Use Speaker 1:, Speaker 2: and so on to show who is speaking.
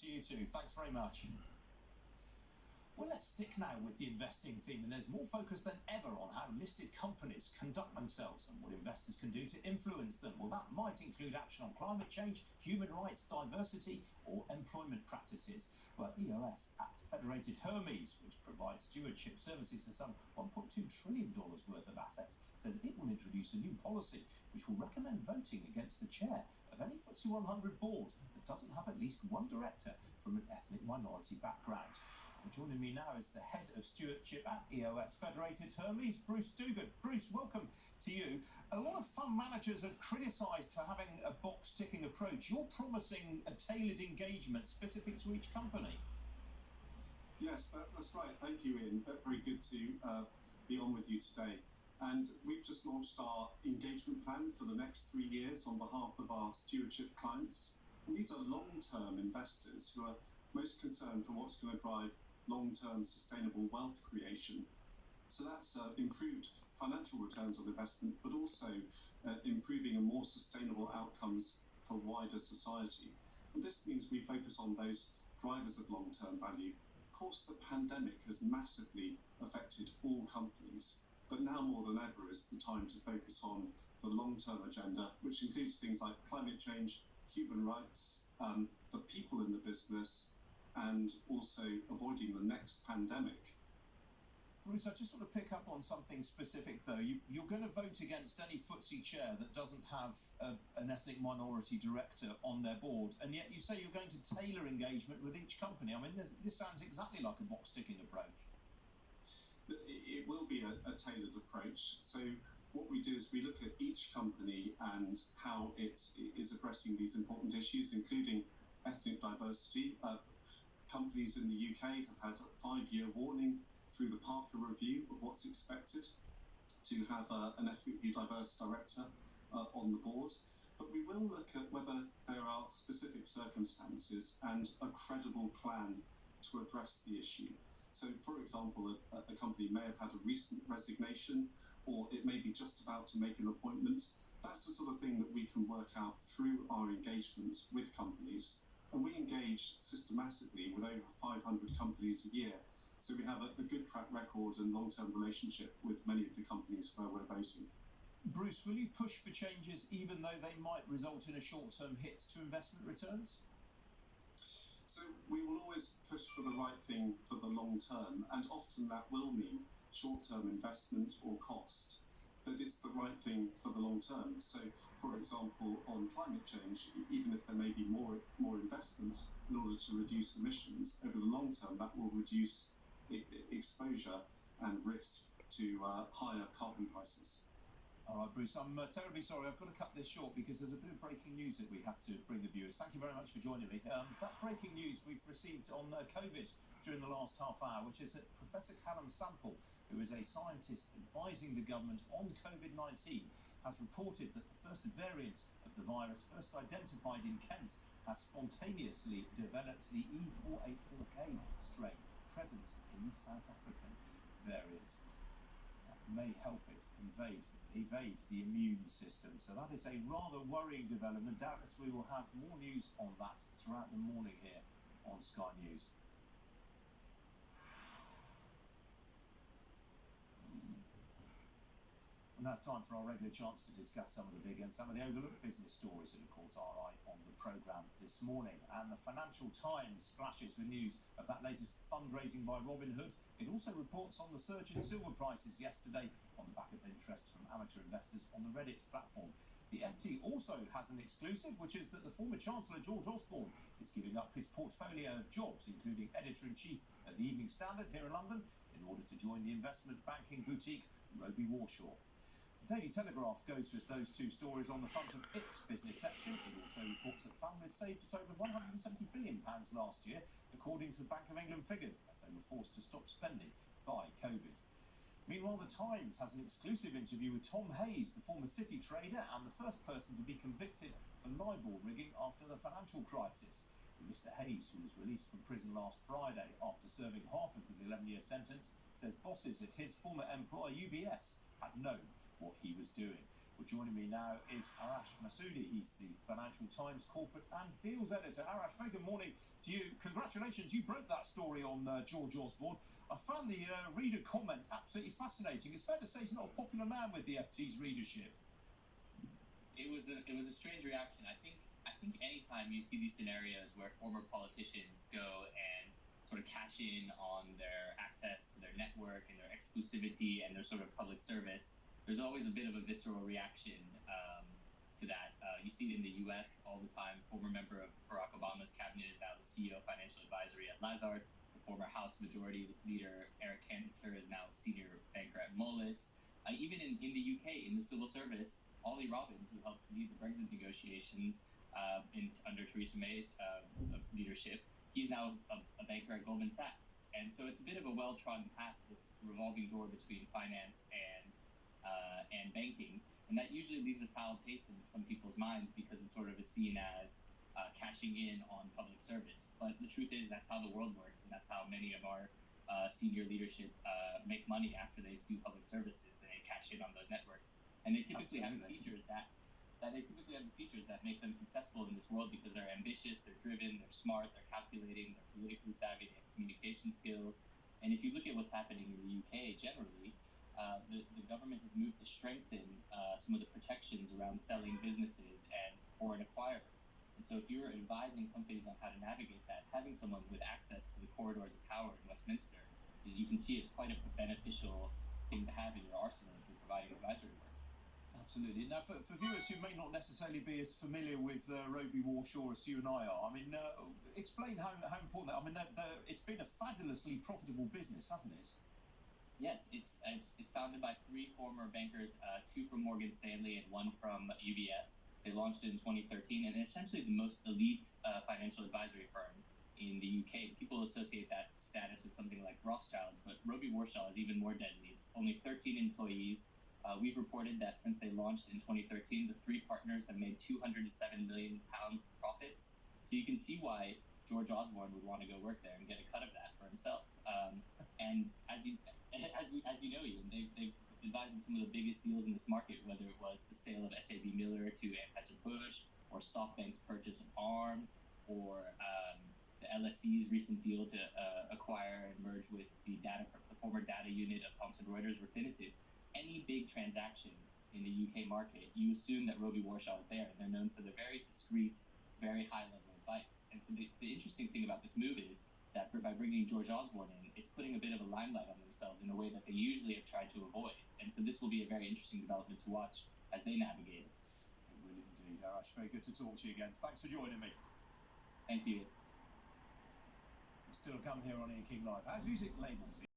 Speaker 1: To you too. Thanks very much. Well, let's stick now with the investing theme, and there's more focus than ever on how listed companies conduct themselves and what investors can do to influence them. Well, that might include action on climate change, human rights, diversity, or employment practices. Well, EOS at Federated Hermes, which provides stewardship services for some $1.2 trillion worth of assets, says it will introduce a new policy which will recommend voting against the chair of any FTSE 100 board that doesn't have at least one director from an ethnic minority background. Joining me now is the head of stewardship at EOS Federated Hermes, Bruce Dugan. Bruce, welcome to you. A lot of fund managers have criticised for having a box-ticking approach. You're promising a tailored engagement specific to each company.
Speaker 2: Yes, that's right. Thank you, Ian. Very good to be on with you today. And we've just launched our engagement plan for the next 3 years on behalf of our stewardship clients. And these are long-term investors who are most concerned for what's going to drive long-term sustainable wealth creation. So that's improved financial returns on investment, but also improving and more sustainable outcomes for wider society. And this means we focus on those drivers of long-term value. Of course, the pandemic has massively affected all companies, but now more than ever is the time to focus on the long-term agenda, which includes things like climate change, human rights, the people in the business, and also avoiding the next pandemic.
Speaker 1: Bruce, I just want to pick up on something specific, though. You're going to vote against any FTSE chair that doesn't have an ethnic minority director on their board, and yet you say you're going to tailor engagement with each company. I mean, this sounds exactly like a box-ticking approach.
Speaker 2: It will be a tailored approach. So what we do is we look at each company and how it is addressing these important issues, including ethnic diversity. Companies in the UK have had a 5-year warning through the Parker Review of what's expected to have an ethnically diverse director on the board. But we will look at whether there are specific circumstances and a credible plan to address the issue. So, for example, a company may have had a recent resignation, or it may be just about to make an appointment. That's the sort of thing that we can work out through our engagement with companies. And we engage systematically with over 500 companies a year. So we have a good track record and long-term relationship with many of the companies where we're voting.
Speaker 1: Bruce, will you push for changes even though they might result in a short-term hit to investment returns?
Speaker 2: So we will always push for the right thing for the long term, and often that will mean short-term investment or cost. But it's the right thing for the long term. So, for example, on climate change, even if there may be more investment in order to reduce emissions, over the long term, that will reduce exposure and risk to higher carbon prices.
Speaker 1: All right, Bruce, I'm terribly sorry. I've got to cut this short because there's a bit of breaking news that we have to bring the viewers. Thank you very much for joining me. That breaking news we've received on COVID during the last half hour, which is that Professor Callum Sample, who is a scientist advising the government on COVID-19, has reported that the first variant of the virus, first identified in Kent, has spontaneously developed the E484K strain present in the South African variant. That may help it evade the immune system. So that is a rather worrying development. Doubtless we will have more news on that throughout the morning here on Sky News. And that's time for our regular chance to discuss some of the big and some of the overlooked business stories that have caught our eye on the programme this morning. And the Financial Times splashes with news of that latest fundraising by Robinhood. It also reports on the surge in silver prices yesterday on the back of interest from amateur investors on the Reddit platform. The FT also has an exclusive, which is that the former Chancellor George Osborne is giving up his portfolio of jobs, including editor-in-chief of the Evening Standard here in London, in order to join the investment banking boutique Roby Warshaw. The Daily Telegraph goes with those two stories on the front of its business section. It also reports that families saved a total of £170 billion last year, according to the Bank of England figures, as they were forced to stop spending by COVID. Meanwhile, the Times has an exclusive interview with Tom Hayes, the former City trader and the first person to be convicted for libel rigging after the financial crisis. Mr. Hayes, who was released from prison last Friday after serving half of his 11-year sentence, says bosses at his former employer UBS had known what he was doing. Well, joining me now is Arash Massoudi. He's the Financial Times Corporate and Deals Editor. Arash, very good morning to you. Congratulations, you broke that story on George Osborne. I found the reader comment absolutely fascinating. It's fair to say he's not a popular man with the FT's readership.
Speaker 3: It was a strange reaction. I think anytime you see these scenarios where former politicians go and sort of cash in on their access to their network and their exclusivity and their sort of public service, there's always a bit of a visceral reaction to that. You see it in the U.S. all the time. Former member of Barack Obama's cabinet is now the CEO of financial advisory at Lazard. The former House Majority Leader Eric Cantor is now senior banker at Moelis. Even in the UK, in the civil service, Ollie Robbins, who helped lead the Brexit negotiations under Theresa May's leadership, he's now a banker at Goldman Sachs. And so it's a bit of a well-trodden path, this revolving door between finance and banking. And that usually leaves a foul taste in some people's minds because it sort of is seen as cashing in on public service. But the truth is that's how the world works, and that's how many of our senior leadership make money after they do public services. They cash in on those networks, and they typically have the features that make them successful in this world because they're ambitious, they're driven, they're smart, they're calculating, they're politically savvy, they have communication skills. And if you look at what's happening in the UK generally, the government has moved to strengthen some of the protections around selling businesses and foreign acquirers. And so if you're advising companies on how to navigate that, having someone with access to the corridors of power in Westminster, is you can see it's quite a beneficial thing to have in your arsenal if you're providing advisory work.
Speaker 1: Absolutely. Now, for viewers who may not necessarily be as familiar with Roby Warshaw as you and I are, I mean, explain how important that. I mean, it's been a fabulously profitable business, hasn't it?
Speaker 3: Yes, it's founded by three former bankers, two from Morgan Stanley and one from UBS. They launched it in 2013, and essentially the most elite financial advisory firm in the UK. People associate that status with something like Rothschild's, but Roby Warshaw is even more deadly. It's only 13 employees. We've reported that since they launched in 2013, the three partners have made £207 million in profits. So you can see why George Osborne would want to go work there and get a cut of that for himself. And as you know, Ian, they've advised in some of the biggest deals in this market, whether it was the sale of SAB Miller to Anheuser-Busch, or SoftBank's purchase of Arm, or the LSE's recent deal to acquire and merge with the former data unit of Thomson Reuters, Refinitiv. Any big transaction in the UK market, you assume that Roby Warshaw is there. They're known for their very discreet, very high-level advice. And so the interesting thing about this move is that by bringing George Osborne in, it's putting a bit of a limelight on themselves in a way that they usually have tried to avoid. And so this will be a very interesting development to watch as they navigate it.
Speaker 1: It will indeed. Arash, very good to talk to you again. Thanks for joining me.
Speaker 3: Thank you.
Speaker 1: We're still to come here on Ian King Live. Our music labels.